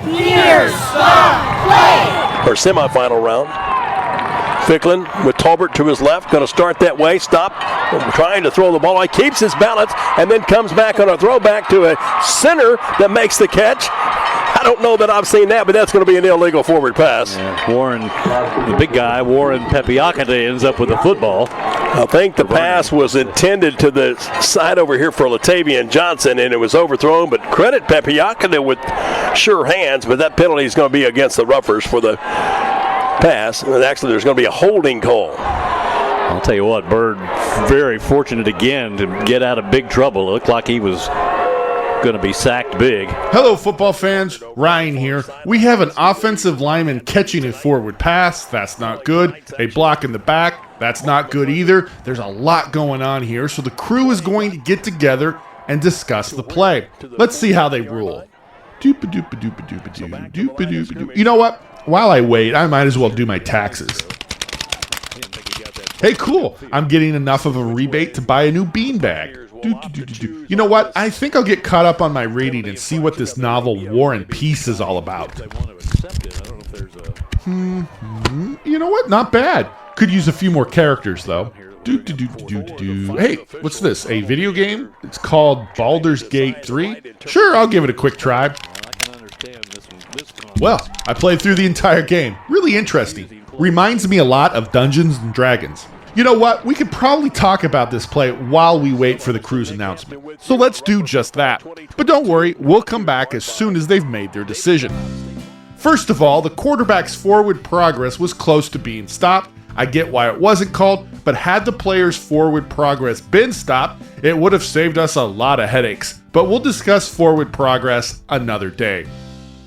Here's the play. Our semifinal round. Ficklin with Tolbert to his left, going to start that way, stop, trying to throw the ball. He keeps his balance and then comes back on a throwback to a center that makes the catch. I don't know that I've seen that, but that's going to be an illegal forward pass. Yeah, Warren, the big guy, Warren Pepiakade ends up with the football. I think the pass was intended to the side over here for Latavian Johnson, and it was overthrown, but credit Pepiakade with sure hands, but that penalty is going to be against the Roughers for the pass, and actually there's going to be a holding call. I'll tell you what, Bird very fortunate again to get out of big trouble. It looked like he was going to be sacked big. Hello, football fans. Ryan here. We have an offensive lineman catching a forward pass. That's not good. A block in the back. That's not good either. There's a lot going on here, so the crew is going to get together and discuss the play. Let's see how they rule. You know what? While I wait, I might as well do my taxes. Hey, cool. I'm getting enough of a rebate to buy a new beanbag. You know what? I think I'll get caught up on my reading and see what this novel War and Peace is all about. You know what? Not bad. Could use a few more characters, though. Hey, what's this? A video game? It's called Baldur's Gate 3? Sure, I'll give it a quick try. Well, I played through the entire game. Really interesting. Reminds me a lot of Dungeons and Dragons. You know what? We could probably talk about this play while we wait for the crew's announcement. So let's do just that. But don't worry, we'll come back as soon as they've made their decision. First of all, the quarterback's forward progress was close to being stopped. I get why it wasn't called, but had the player's forward progress been stopped, it would have saved us a lot of headaches. But we'll discuss forward progress another day.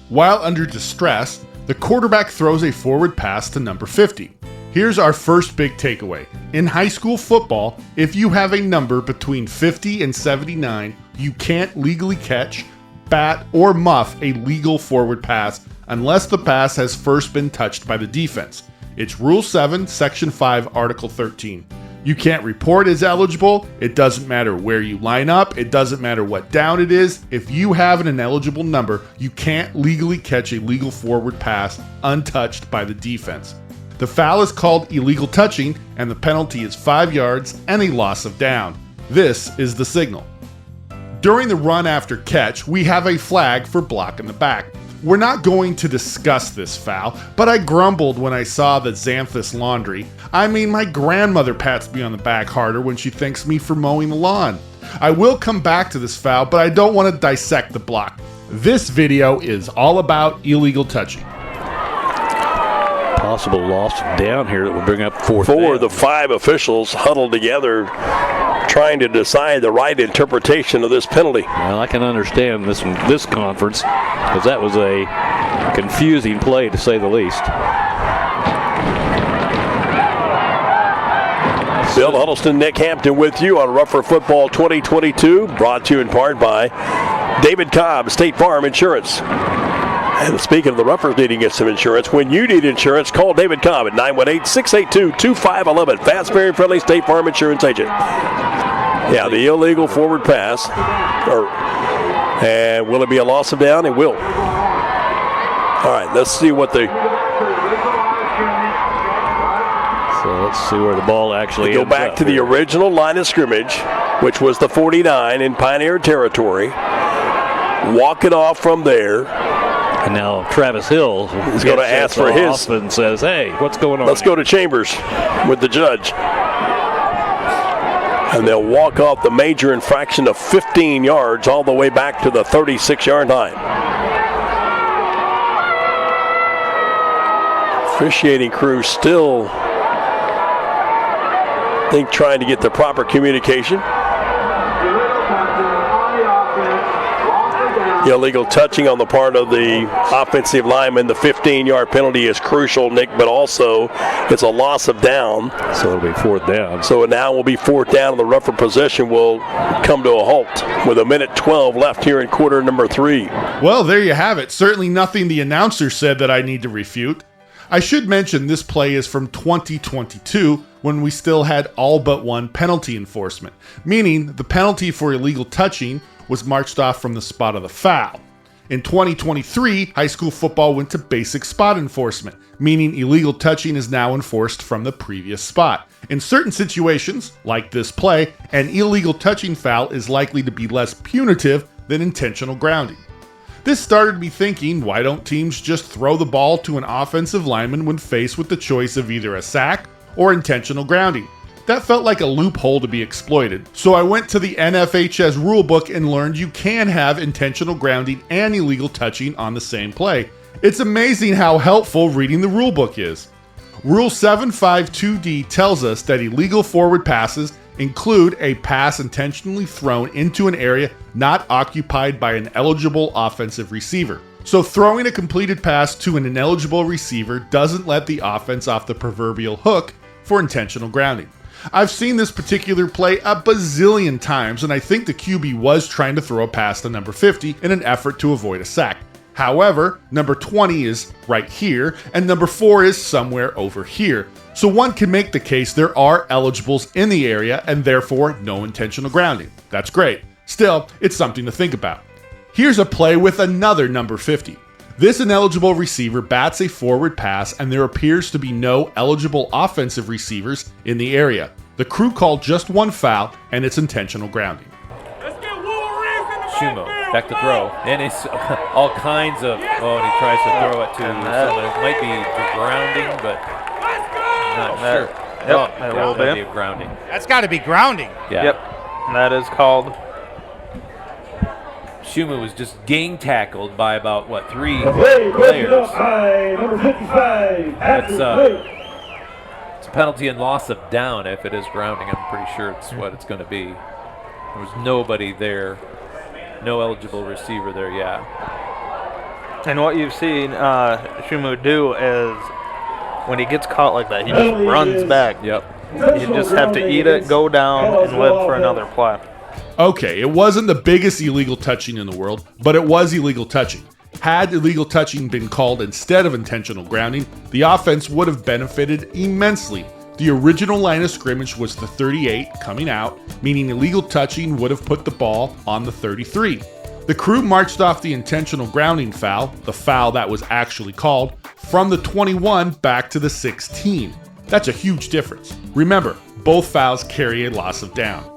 While under distress, the quarterback throws a forward pass to number 50. Here's our first big takeaway. In high school football, if you have a number between 50 and 79, you can't legally catch, bat, or muff a legal forward pass unless the pass has first been touched by the defense. It's Rule 7, Section 5, Article 13. You can't report as eligible. It doesn't matter where you line up. It doesn't matter what down it is. If you have an ineligible number, you can't legally catch a legal forward pass untouched by the defense. The foul is called illegal touching, and the penalty is 5 yards and a loss of down. This is the signal. During the run after catch, we have a flag for block in the back. We're not going to discuss this foul, but I grumbled when I saw the Xanthus laundry. I mean, my grandmother pats me on the back harder when she thanks me for mowing the lawn. I will come back to this foul, but I don't want to dissect the block. This video is all about illegal touching. Possible loss down here that will bring up fourth Four down. of the 5 officials huddled together trying to decide the right interpretation of this penalty. Well, I can understand this conference because that was a confusing play to say the least. Bill Huddleston, Nick Hampton with you on Rougher Football 2022, brought to you in part by David Cobb, State Farm Insurance. And speaking of the Roughers needing to get some insurance, when you need insurance, call David Cobb at 918-682-2511. Fast, very friendly State Farm Insurance agent. Yeah, the illegal forward pass. And will it be a loss of down? It will. All right, let's see what the... So let's see where the ball actually Go back to the original line of scrimmage, which was the 49 in Pioneer territory. Walk it off from there. And now Travis Hill is going to ask for his and says, "Hey, what's going on?" Let's go to Chambers with the judge. And they'll walk off the major infraction of 15 yards all the way back to the 36-yard line. Officiating crew still, I think, trying to get the proper communication. Illegal touching on the part of the offensive lineman. The 15-yard penalty is crucial, Nick, but also it's a loss of down. So it'll be fourth down. So now will be fourth down, and the Rougher possession will come to a halt with 1:12 left here in quarter number 3. Well, there you have it. Certainly nothing the announcer said that I need to refute. I should mention this play is from 2022, when we still had all but one penalty enforcement, meaning the penalty for illegal touching was marched off from the spot of the foul. In 2023, high school football went to basic spot enforcement, meaning illegal touching is now enforced from the previous spot. In certain situations, like this play, an illegal touching foul is likely to be less punitive than intentional grounding. This started me thinking, why don't teams just throw the ball to an offensive lineman when faced with the choice of either a sack or intentional grounding? That felt like a loophole to be exploited, so I went to the NFHS rulebook and learned you can have intentional grounding and illegal touching on the same play. It's amazing how helpful reading the rulebook is. Rule 752D tells us that illegal forward passes include a pass intentionally thrown into an area not occupied by an eligible offensive receiver. So throwing a completed pass to an ineligible receiver doesn't let the offense off the proverbial hook for intentional grounding. I've seen this particular play a bazillion times, and I think the QB was trying to throw a pass to number 50 in an effort to avoid a sack. However, number 20 is right here, and number 4 is somewhere over here. So one can make the case there are eligibles in the area and therefore no intentional grounding. That's great. Still, it's something to think about. Here's a play with another number 50. This ineligible receiver bats a forward pass and there appears to be no eligible offensive receivers in the area. The crew called just one foul and it's intentional grounding. Shumo, back to throw. And it's all kinds of, and he tries to throw it to someone. It might be grounding, but not sure. Yep, a little bit. Be grounding. That's got to be grounding. Yeah. Yep, and that is called. Shumo was just gang tackled by about, 3 Play, players. number 55. It's a penalty and loss of down if it is grounding. I'm pretty sure it's what it's going to be. There was nobody there. No eligible receiver there, And what you've seen Shumo do is when he gets caught like that, he just runs back. Yep. You just have to eat it, go down, and live for another play. Okay, it wasn't the biggest illegal touching in the world, but it was illegal touching. Had illegal touching been called instead of intentional grounding, the offense would have benefited immensely. The original line of scrimmage was the 38 coming out, meaning illegal touching would have put the ball on the 33. The crew marched off the intentional grounding foul, the foul that was actually called, from the 21 back to the 16. That's a huge difference. Remember, both fouls carry a loss of down.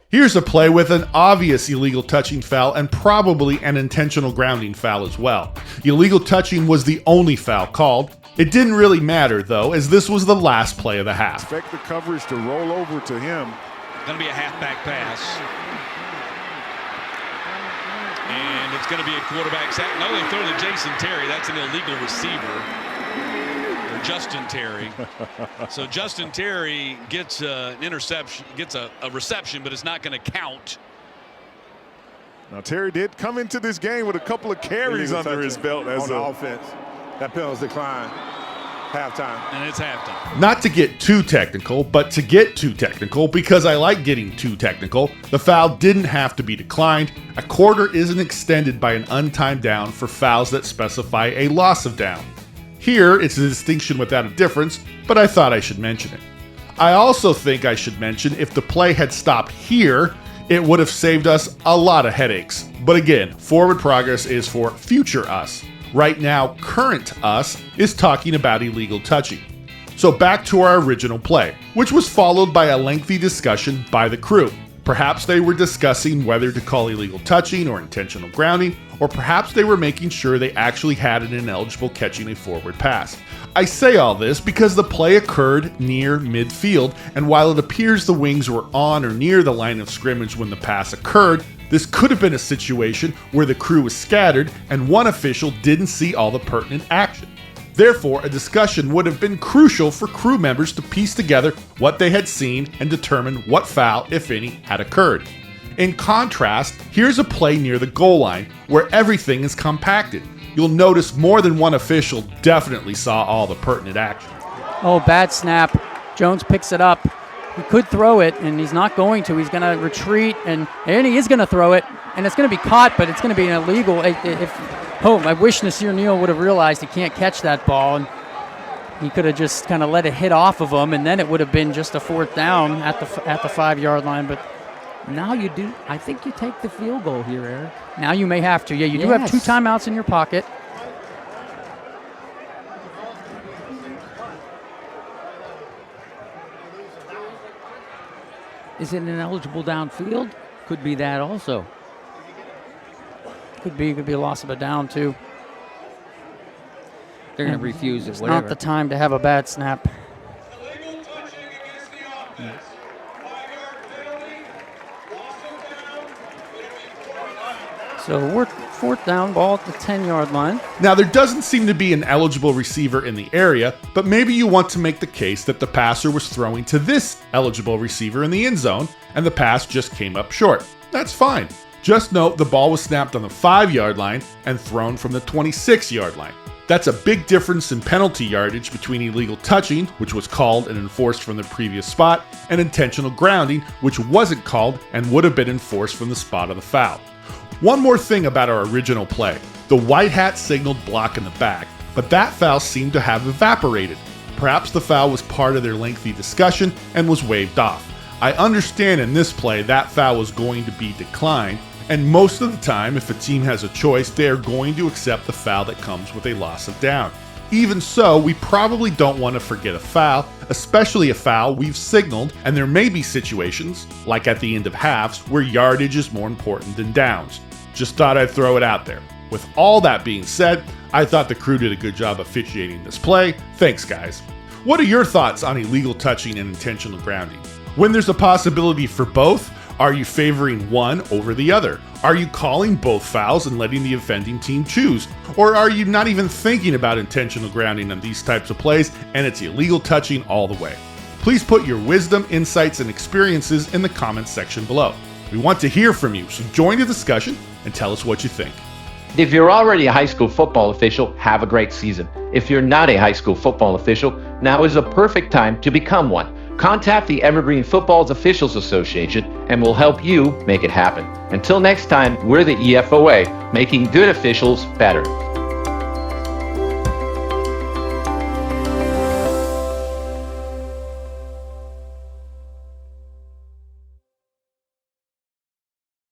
Here's a play with an obvious illegal touching foul and probably an intentional grounding foul as well. Illegal touching was the only foul called. It didn't really matter though, as this was the last play of the half. Expect the coverage to roll over to him. Going to be a halfback pass. And it's going to be a quarterback sack. No, they throw to Jason Terry. That's an illegal receiver. Or Justin Terry. So Justin Terry gets an interception, gets a reception, but it's not going to count. Now Terry did come into this game with a couple of carries under his belt as on the offense. That penalty decline. Halftime. And it's halftime. Not to get too technical, but to get too technical because I like getting too technical, the foul didn't have to be declined. A quarter isn't extended by an untimed down for fouls that specify a loss of down. Here, it's a distinction without a difference, but I thought I should mention it. I also think I should mention if the play had stopped here, it would have saved us a lot of headaches. But again, forward progress is for future us. Right now, current us is talking about illegal touching. So back to our original play, which was followed by a lengthy discussion by the crew. Perhaps they were discussing whether to call illegal touching or intentional grounding, or perhaps they were making sure they actually had an ineligible catching a forward pass. I say all this because the play occurred near midfield, and while it appears the wings were on or near the line of scrimmage when the pass occurred, this could have been a situation where the crew was scattered and one official didn't see all the pertinent action. Therefore, a discussion would have been crucial for crew members to piece together what they had seen and determine what foul, if any, had occurred. In contrast, here's a play near the goal line where everything is compacted. You'll notice more than one official definitely saw all the pertinent action. Oh, bad snap. Jones picks it up. He could throw it, and he's not going to. He's going to retreat, and he is going to throw it, and it's going to be caught, but it's going to be an illegal. I wish Nasir Neal would have realized he can't catch that ball, and he could have just kind of let it hit off of him, and then it would have been just a fourth down at the 5-yard line. But Now you do. I think you take the field goal here, Eric. Now you may have to. Yeah, you do have 2 timeouts in your pocket. Is it ineligible downfield? Could be that also. Could be a loss of a down too. They're going to refuse it. It's Whatever. not the time to have a bad snap. So we're 4th down, ball at the 10-yard line. Now, there doesn't seem to be an eligible receiver in the area, but maybe you want to make the case that the passer was throwing to this eligible receiver in the end zone, and the pass just came up short. That's fine. Just note the ball was snapped on the 5-yard line and thrown from the 26-yard line. That's a big difference in penalty yardage between illegal touching, which was called and enforced from the previous spot, and intentional grounding, which wasn't called and would have been enforced from the spot of the foul. One more thing about our original play. The white hat signaled block in the back, but that foul seemed to have evaporated. Perhaps the foul was part of their lengthy discussion and was waved off. I understand in this play that foul was going to be declined, and most of the time if a team has a choice, they are going to accept the foul that comes with a loss of down. Even so, we probably don't want to forget a foul, especially a foul we've signaled, and there may be situations, like at the end of halves, where yardage is more important than downs. Just thought I'd throw it out there. With all that being said, I thought the crew did a good job officiating this play. Thanks, guys. What are your thoughts on illegal touching and intentional grounding? When there's a possibility for both, are you favoring one over the other? Are you calling both fouls and letting the offending team choose? Or are you not even thinking about intentional grounding on these types of plays and it's illegal touching all the way? Please put your wisdom, insights, and experiences in the comments section below. We want to hear from you, so join the discussion and tell us what you think. If you're already a high school football official, have a great season. If you're not a high school football official, now is a perfect time to become one. Contact the Evergreen Football's Officials Association and we'll help you make it happen. Until next time, we're the EFOA, making good officials better.